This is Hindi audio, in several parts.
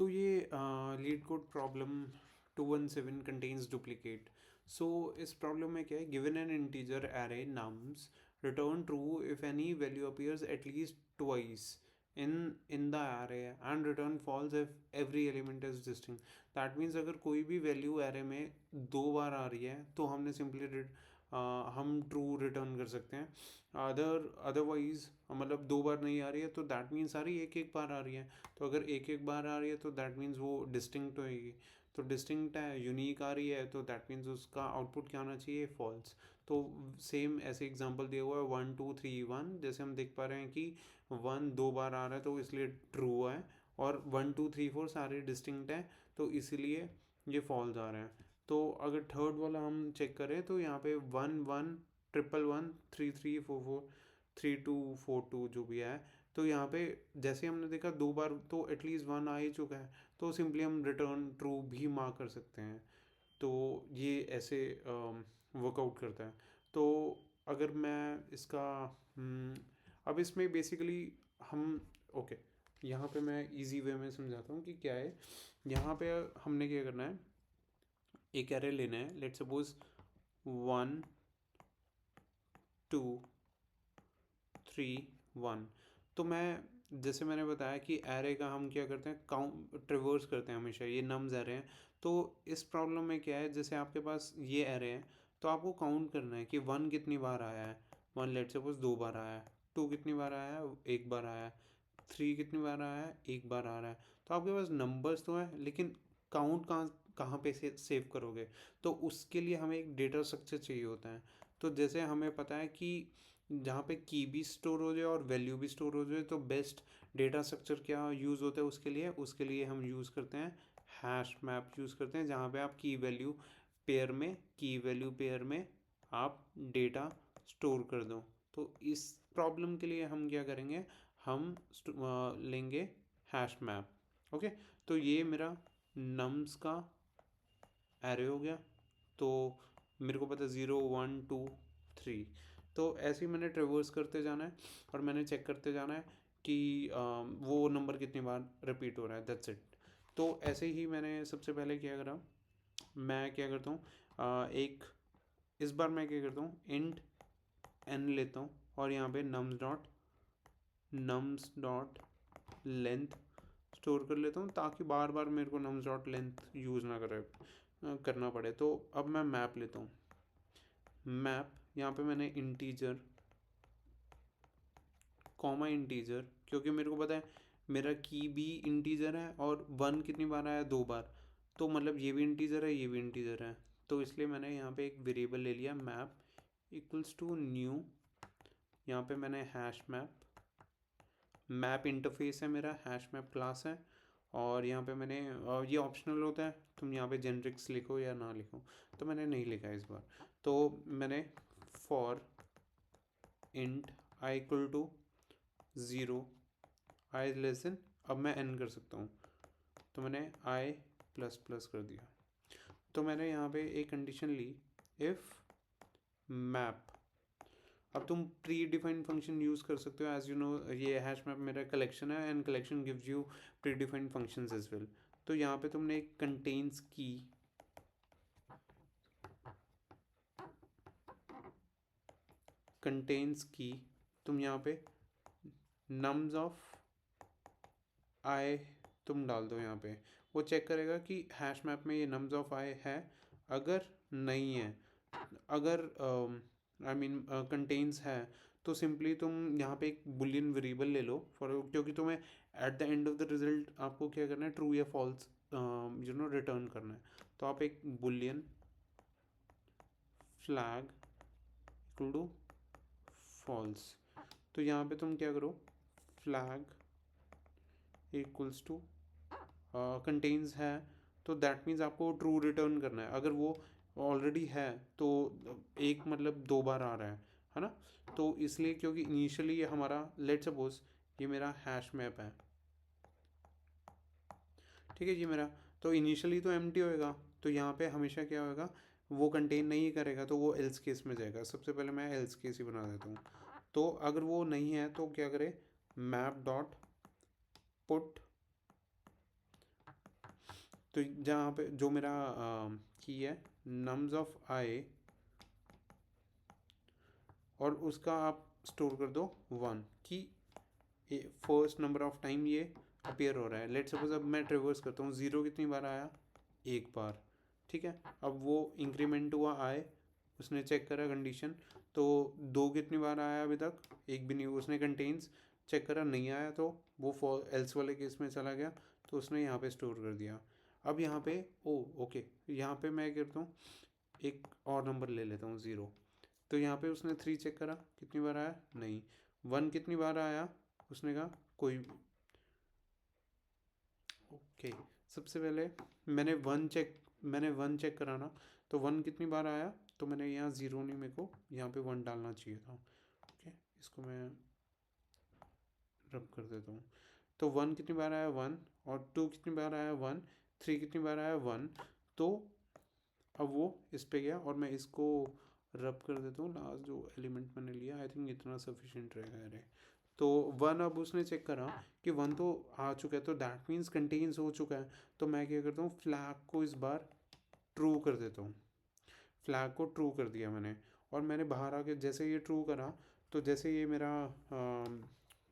तो ये LeetCode problem 217 contains duplicate. So इस प्रॉब्लम में क्या है, given an integer array nums, return true if any value appears at least twice in the array and return false if every element is distinct. That means अगर कोई भी वैल्यू एरे में दो बार आ रही है तो हमने सिंपली हम ट्रू रिटर्न कर सकते हैं. अदरवाइज मतलब दो बार नहीं आ रही है तो दैट मीन्स आ रही है एक एक बार आ रही है. तो अगर एक एक बार आ रही है तो दैट मीन्स वो डिस्टिंक्ट होएगी. तो डिस्टिंक्ट है, यूनिक आ रही है, तो दैट मीन्स उसका आउटपुट क्या आना चाहिए, फॉल्स. तो सेम ऐसे एग्जांपल दिया हुआ है 1 2 3 1. जैसे हम देख पा रहे हैं कि 1 दो बार आ रहा है तो इसलिए ट्रू है, और 1 2 3 4 सारे डिस्टिंक्ट हैं तो इसलिए ये फॉल्स आ रहे हैं. तो अगर थर्ड वाला हम चेक करें तो यहाँ पे 1 1 1 1 1 3 3 4 4 3 2 4 2 जो भी है. तो यहाँ पे जैसे हमने देखा दो बार तो एटलीस्ट वन आ ही चुका है, तो सिंपली हम रिटर्न ट्रू भी मार्क कर सकते हैं. तो ये ऐसे वर्कआउट करता है. तो अगर मैं इसका अब इसमें बेसिकली हम ओके यहाँ पे मैं इजी वे में समझाता हूँ कि क्या है. यहाँ पे हमने क्या करना है, एक एरे लेना है. Let suppose 1 2 3 1. तो मैं जैसे मैंने बताया कि एरे का हम क्या करते हैं, काउंट ट्रिवर्स करते हैं हमेशा. ये नम्स एरे हैं. तो इस प्रॉब्लम में क्या है, जैसे आपके पास ये एरे हैं तो आपको काउंट करना है कि 1 कितनी बार आया है. 1 लेट सपोज दो बार आया है. 2 कितनी बार आया है, एक बार आया है. 3 कितनी बार आया है, एक बार आ रहा है. तो आपके पास नंबर्स तो है लेकिन काउंट कहाँ कहाँ पे से सेव करोगे. तो उसके लिए हमें एक डेटा स्ट्रक्चर चाहिए होता है. तो जैसे हमें पता है कि जहाँ पे की भी स्टोर हो जाए और वैल्यू भी स्टोर हो जाए, तो बेस्ट डेटा स्ट्रक्चर क्या यूज़ होता है उसके लिए हम यूज़ करते हैं हैश मैप यूज़ करते हैं, जहाँ पे आप की वैल्यू पेयर में आप डेटा स्टोर कर दो. तो इस प्रॉब्लम के लिए हम क्या करेंगे, हम लेंगे हैश मैप. ओके. तो ये मेरा नम्स का एरे हो गया. तो मेरे को पता है 0 1 2 3. तो ऐसे ही मैंने ट्रेवर्स करते जाना है और मैंने चेक करते जाना है कि वो नंबर कितनी बार रिपीट हो रहा है. That's it. तो ऐसे ही मैंने सबसे पहले क्या करा, मैं क्या करता हूँ, एक इस बार मैं क्या करता हूँ, इंट एन लेता हूँ और यहाँ पे नम्स डॉट लेंथ स्टोर कर लेता हूँ, ताकि बार बार मेरे को नम्स डॉट लेंथ यूज़ ना करना पड़े. तो अब मैं मैप लेता हूँ. मैप यहाँ पे मैंने इंटीजर कॉमा इंटीजर, क्योंकि मेरे को पता है मेरा की भी इंटीजर है और 1 कितनी बार आया, दो बार. तो मतलब ये भी इंटीजर है, ये भी इंटीजर है. तो इसलिए मैंने यहाँ पे एक वेरिएबल ले लिया, मैप इक्वल्स टू न्यू. यहाँ पे मैंने हैश मैप इंटरफेस है मेरा, हैश मैप क्लास है. और यहाँ पे मैंने ये ऑप्शनल होता है, तुम यहाँ पे जेनरिक्स लिखो या ना लिखो. तो मैंने नहीं लिखा इस बार. तो मैंने for int i equal to 0, i less than, अब मैं एन कर सकता हूँ. तो मैंने आई प्लस प्लस कर दिया. तो मैंने यहाँ पे एक कंडीशन ली, इफ़ मैप. अब तुम प्री डिफाइंड फंक्शन यूज़ कर सकते हो. एज यू नो ये हैश मैप मेरा कलेक्शन है and collection gives you predefined functions as well. तो यहाँ पे तुमने एक कंटेन्स की तुम यहाँ पे नम्स ऑफ आई तुम डाल दो. यहाँ पे वो चेक करेगा कि हैश मैप में ये नम्स ऑफ आई है. अगर नहीं है, अगर आई मीन कंटेन्स है, तो सिंपली तुम यहाँ पे एक बुलियन वेरिएबल ले लो फॉर, क्योंकि तुम्हें at the end of the result आपको क्या करना है, ट्रू या फॉल्स रिटर्न करना है. तो आप एक boolean flag equal to false. तो यहाँ पे तुम क्या करो, फ्लैग इक्वल्स टू कंटेन्स है, तो दैट मीन्स आपको ट्रू रिटर्न करना है. अगर वो ऑलरेडी है तो एक मतलब दो बार आ रहा है ना. तो इसलिए क्योंकि इनिशियली ये हमारा, लेट सपोज ये मेरा हैश मैप है, ठीक है, ये मेरा. तो इनिशियली तो एम्प्टी होएगा, तो यहाँ पे हमेशा क्या होएगा, वो कंटेन नहीं करेगा, तो वो एल्स केस में जाएगा. सबसे पहले मैं एल्स केस ही बना देता हूँ. तो अगर वो नहीं है तो क्या करे, मैप डॉट पुट तो जहाँ पे जो मेरा की है नम्स ऑफ आई, और उसका आप स्टोर कर दो 1 कि फर्स्ट नंबर ऑफ टाइम ये अपीयर हो रहा है। लेट सपोज अब मैं ट्रेवर्स करता हूँ, 0 कितनी बार आया, एक बार, ठीक है। अब वो इंक्रीमेंट हुआ आए, उसने चेक करा कंडीशन, तो 2 कितनी बार आया अभी तक, एक भी नहीं, उसने कंटेन्स चेक करा नहीं आया, तो वो फॉर एल्स वाले केस में चला गया, तो उसने यहाँ पे स्टोर कर दिया। अब यहाँ पे ओके, यहाँ पे मैं करता हूँ एक और नंबर ले लेता हूँ 0, तो यहाँ पे उसने 3 चेक करा कितनी बार आया, नहीं। 1 कितनी बार आया, उसने कहा कोई, ओके। सबसे पहले मैंने वन चेक करा ना, तो 1 कितनी बार आया, तो मैंने यहाँ 0 नहीं, मेरे को यहाँ पे 1 डालना चाहिए था। ओके, इसको मैं रब कर देता हूँ। तो 1 कितनी बार आया, 1, और 2 कितनी बार आया, 1, 3 कितनी बार आया, 1। तो अब वो इस पे गया, और मैं इसको रब कर देता हूँ, लास्ट जो एलिमेंट मैंने लिया, आई थिंक इतना सफिशिएंट रहेगा। अरे तो 1 अब उसने चेक करा कि 1 तो आ चुका है, तो दैट मीन्स कंटेन्स हो चुका है। तो मैं क्या करता हूँ, फ्लैग को इस बार ट्रू कर देता हूँ। फ्लैग को ट्रू कर दिया मैंने, और मैंने बाहर आके जैसे ये ट्रू करा, तो जैसे ये मेरा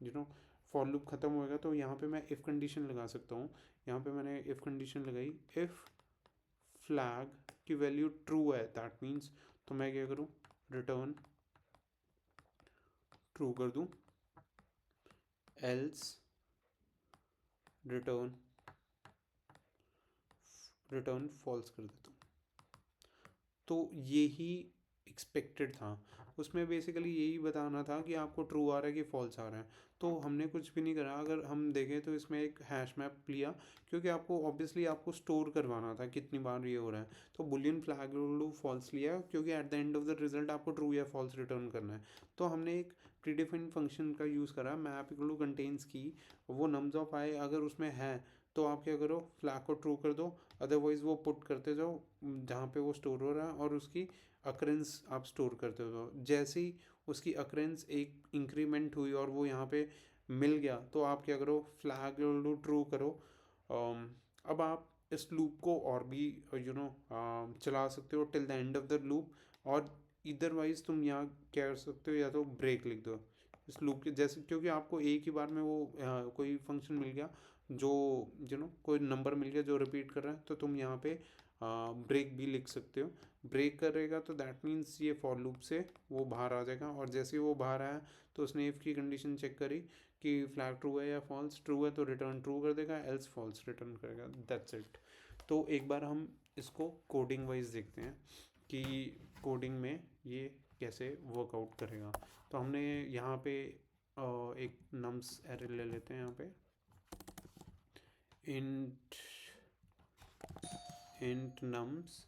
यू नो फॉर लूप ख़त्म होएगा, तो यहाँ पे मैं इफ़ कंडीशन लगा सकता हूँ। यहाँ पे मैंने इफ़ कंडीशन लगाई, इफ़ फ्लैग की वैल्यू ट्रू है, दैट मीन्स, तो मैं क्या करूँ, रिटर्न ट्रू कर दूँ, एल्स रिटर्न फॉल्स कर देता हूँ। तो यही एक्सपेक्टेड था, उसमें बेसिकली यही बताना था कि आपको ट्रू आ रहा है कि फॉल्स आ रहा है। तो हमने कुछ भी नहीं करा। अगर हम देखें तो इसमें एक हैश मैप लिया, क्योंकि आपको ऑब्वियसली आपको स्टोर करवाना था कितनी बार ये हो रहा है, तो बुलियन फ्लैग फॉल्स लिया, क्योंकि at the end of the result आपको ट्रू या फॉल्स रिटर्न करना है। तो हमने एक प्रीडिफाइंड फंक्शन का यूज़ करा, मैप इक्वल टू कंटेन्स की, वो नम्स ऑफ आई अगर उसमें है, तो आप क्या करो, फ्लैग को ट्रू कर दो, अदरवाइज़ वो पुट करते जाओ जहाँ पे वो स्टोर हो रहा है, और उसकी अक्रेंस आप स्टोर करते हो। जैसे ही उसकी अक्रेंस एक इंक्रीमेंट हुई और वो यहाँ पे मिल गया, तो आप क्या करो, फ्लैग ट्रू करो। अब आप इस लूप को और भी चला सकते हो till the end of the loop, और इधरवाइज तुम यहाँ क्या कर सकते हो, या तो ब्रेक लिख दो इस लूप के जैसे, क्योंकि आपको एक ही बार में वो कोई फंक्शन मिल गया, जो कोई नंबर मिल गया जो रिपीट कर रहा है, तो तुम यहाँ पे ब्रेक भी लिख सकते हो। ब्रेक करेगा तो दैट मीन्स ये फॉर लूप से वो बाहर आ जाएगा, और जैसे ही वो बाहर आया, तो उसने इफ़ की कंडीशन चेक करी कि फ्लैग ट्रू है या फॉल्स, ट्रू है तो रिटर्न ट्रू कर देगा, एल्स फॉल्स रिटर्न करेगा, दैट्स इट। तो एक बार हम इसको कोडिंग वाइज देखते हैं कि कोडिंग में ये कैसे वर्कआउट करेगा। तो हमने यहाँ पे एक नम्स एरे ले लेते हैं, यहाँ पे इंट नम्स,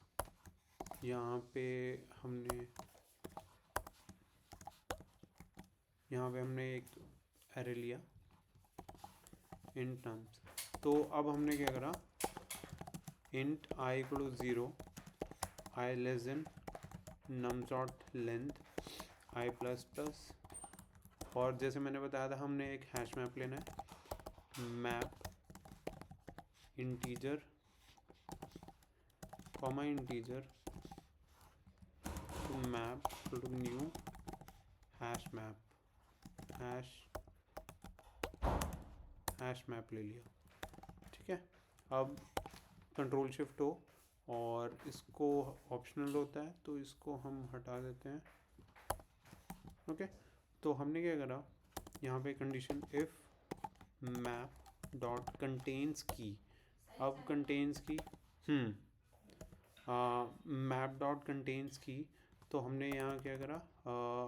यहाँ पे हमने एक एरे लिया इंट नम्स। तो अब हमने क्या करा, int i equal to 0, i less than nums dot length i plus plus, और जैसे मैंने बताया था हमने एक हैश मैप लेना है, map integer comma integer to map to new hash map, hash map ले लिया, ठीक है। अब कंट्रोल शिफ्ट हो, और इसको ऑप्शनल होता है तो इसको हम हटा देते हैं, ओके। तो हमने क्या करा, यहाँ पे condition if map dot contains की, अब कंटेन्स की मैप डॉट कंटेन्स की, तो हमने यहाँ क्या करा,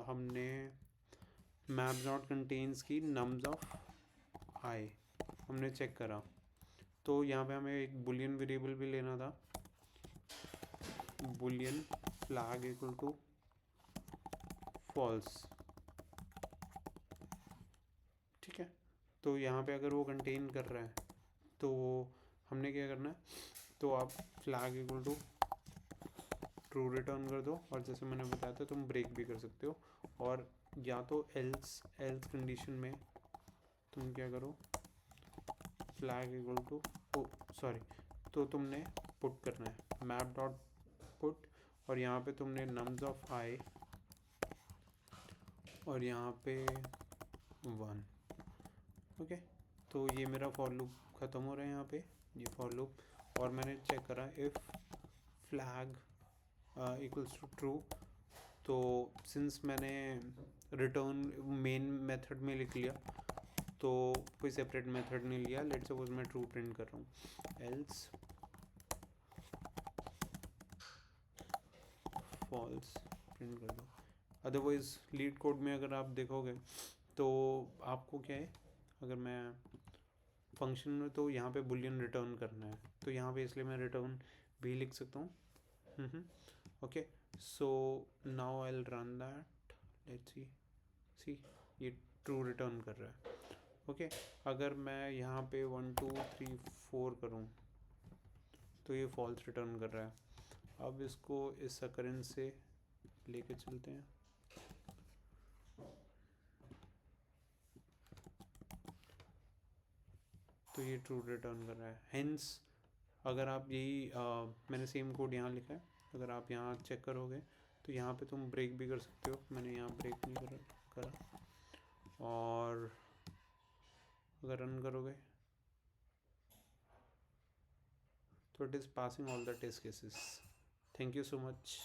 हमने मैप डॉट कंटेन्स की नम्स ऑफ आई हमने चेक करा। तो यहाँ पे हमें एक बुलियन वेरिएबल भी लेना था, boolean flag equal to false, ठीक है। तो यहाँ पे अगर वो कंटेन कर रहा है, तो हमने क्या करना है, तो आप flag equal to true return कर दो, और जैसे मैंने बताया था तुम ब्रेक भी कर सकते हो, और या तो एल्स कंडीशन में तुम क्या करो, फ्लैग इक्वल टू तो तुमने पुट करना है मैप डॉट पुट, और यहाँ पे तुमने नम्स ऑफ आई और यहाँ पे 1। ओके, तो ये मेरा फॉर लूप ख़त्म हो रहा है यहाँ पे, ये फॉर लूप। और मैंने चेक करा if flag equals to true, तो सिंस मैंने रिटर्न मेन मेथड में लिख लिया तो कोई सेपरेट मेथड नहीं लिया, लेट्स सपोज मैं ट्रू प्रिंट कर रहा हूँ, एल्स फॉल्स प्रिंट कर दो। अदरवाइज लीड कोड में अगर आप देखोगे तो आपको क्या है, अगर मैं फंक्शन में तो यहाँ पे बुलियन रिटर्न करना है, तो यहाँ पे इसलिए मैं रिटर्न भी लिख सकता हूँ। Okay, so now I will run that, let's see ये ट्रू रिटर्न कर रहा है। ओके, अगर मैं यहाँ पे 1 2 3 4 करूँ तो ये फॉल्स रिटर्न कर रहा है। अब इसको इस अकरेंस से लेके चलते हैं, तो ये ट्रू रिटर्न कर रहा है। हेंस अगर आप यही मैंने सेम कोड यहाँ लिखा है, अगर आप यहाँ चेक करोगे तो यहाँ पे तुम ब्रेक भी कर सकते हो, मैंने यहाँ ब्रेक नहीं करा। और अगर रन करोगे तो it is passing all the test cases. Thank you so much.